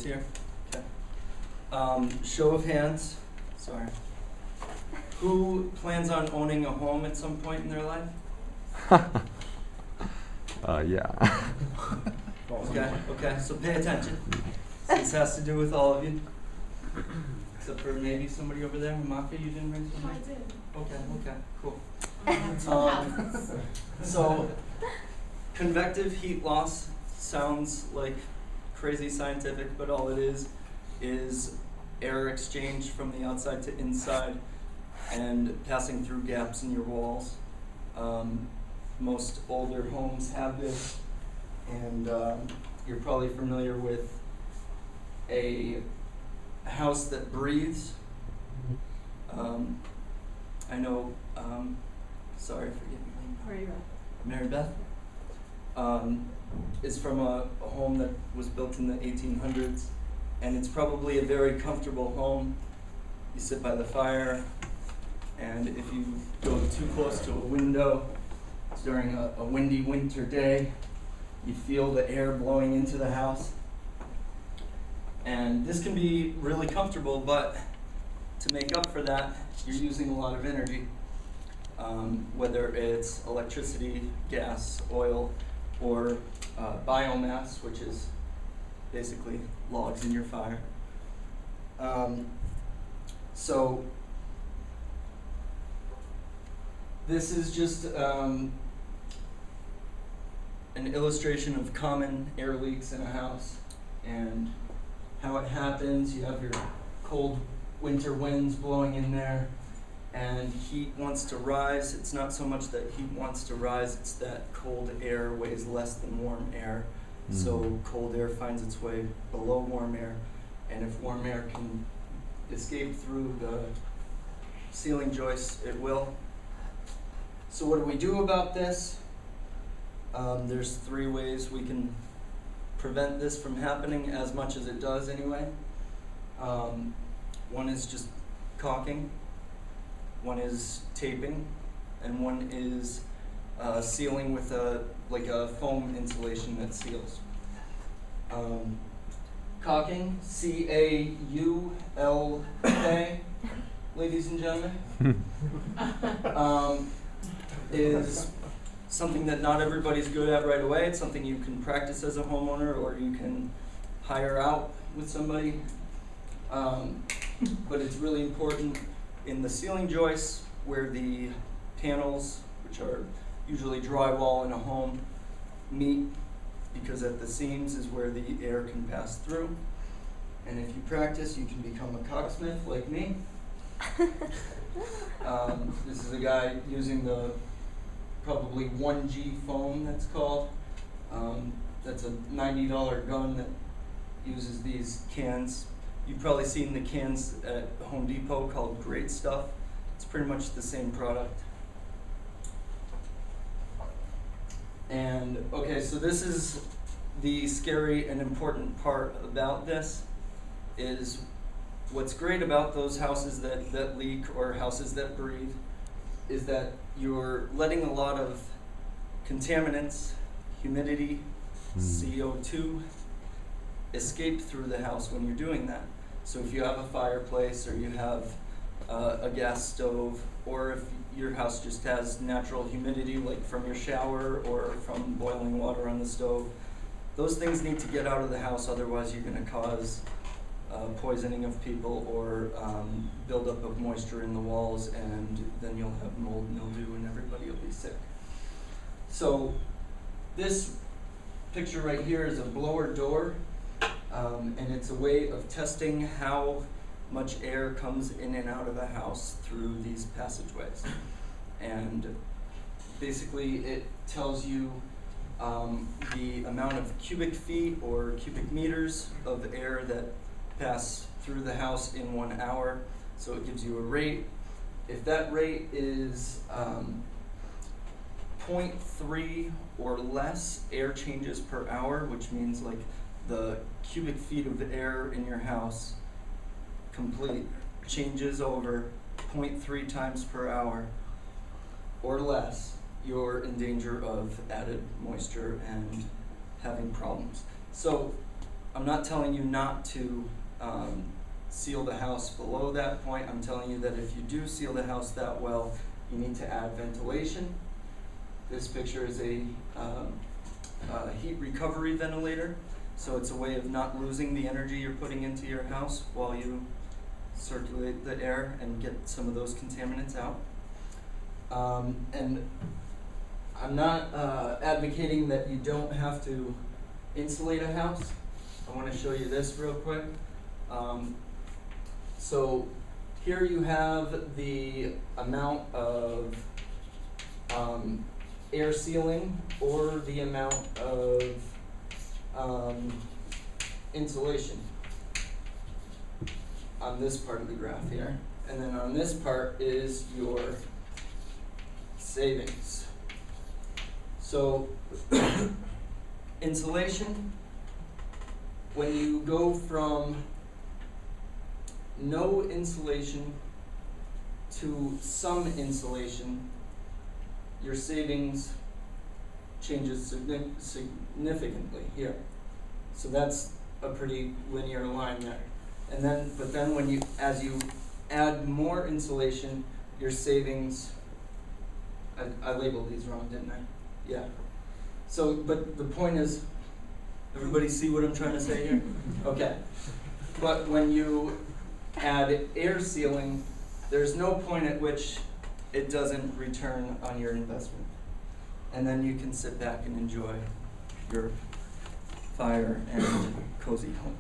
everybody's here? Okay. Show of hands, sorry. Who plans on owning a home at some point in their life? Yeah. Okay, so pay attention. This has to do with all of you. Except for maybe somebody over there. Maka, you didn't raise your hand? I did. Okay, cool. Um, So, convective heat loss sounds like crazy scientific, but all it is air exchange from the outside to inside and passing through gaps in your walls. Most older homes have this, and you're probably familiar with a house that breathes. I know, sorry, forgive me. Where are you at? Mary Beth is from a home that was built in the 1800s, and it's probably a very comfortable home. You sit by the fire, and if you go too close to a window during a windy winter day, you feel the air blowing into the house. And this can be really comfortable, but to make up for that, you're using a lot of energy. Whether it's electricity, gas, oil, or biomass, which is basically logs in your fire. So this is just an illustration of common air leaks in a house and how it happens. You have your cold winter winds blowing in there, and heat wants to rise. It's not so much that heat wants to rise, it's that cold air weighs less than warm air. So cold air finds its way below warm air, and if warm air can escape through the ceiling joists, it will. So what do we do about this? There's 3 ways we can prevent this from happening as much as it does anyway. One is just caulking. One is taping, and one is sealing with a foam insulation that seals. Caulking, C-A-U-L-K, ladies and gentlemen, is something that not everybody's good at right away. It's something you can practice as a homeowner, or you can hire out with somebody. But it's really important in the ceiling joists where the panels, which are usually drywall in a home, meet, because at the seams is where the air can pass through. And if you practice, you can become a caulksmith like me. This is a guy using the probably 1G foam, that's called. That's a $90 gun that uses these cans. You've probably seen the cans at Home Depot called Great Stuff. It's pretty much the same product. And okay, so this is the scary and important part about this, is what's great about those houses that leak or houses that breathe is that you're letting a lot of contaminants, humidity, CO2 escape through the house when you're doing that. So if you have a fireplace, or you have a gas stove, or if your house just has natural humidity like from your shower or from boiling water on the stove, those things need to get out of the house, otherwise you're going to cause poisoning of people, or buildup of moisture in the walls, and then you'll have mold, mildew, and everybody will be sick. So this picture right here is a blower door, and it's a way of testing how much air comes in and out of a house through these passageways. And basically it tells you the amount of cubic feet or cubic meters of air that pass through the house in 1 hour. So it gives you a rate. If that rate is 0.3 or less air changes per hour, which means like the cubic feet of air in your house complete changes over 0.3 times per hour or less, you're in danger of added moisture and having problems. So I'm not telling you not to seal the house below that point. I'm telling you that if you do seal the house that well, you need to add ventilation. This picture is a heat recovery ventilator, so it's a way of not losing the energy you're putting into your house while you circulate the air and get some of those contaminants out. And I'm not advocating that you don't have to insulate a house. I want to show you this real quick. So here you have the amount of air sealing or the amount of insulation on this part of the graph here. And then on this part is your savings. So insulation, when you go from no insulation to some insulation, your savings changes significantly here. So that's a pretty linear line there. And then, but then when you, as you add more insulation, your savings, I labeled these wrong, didn't I? Yeah. So, but the point is, everybody see what I'm trying to say here? Okay. But when you add air sealing, there's no point at which it doesn't return on your investment. And then you can sit back and enjoy your fire and cozy home.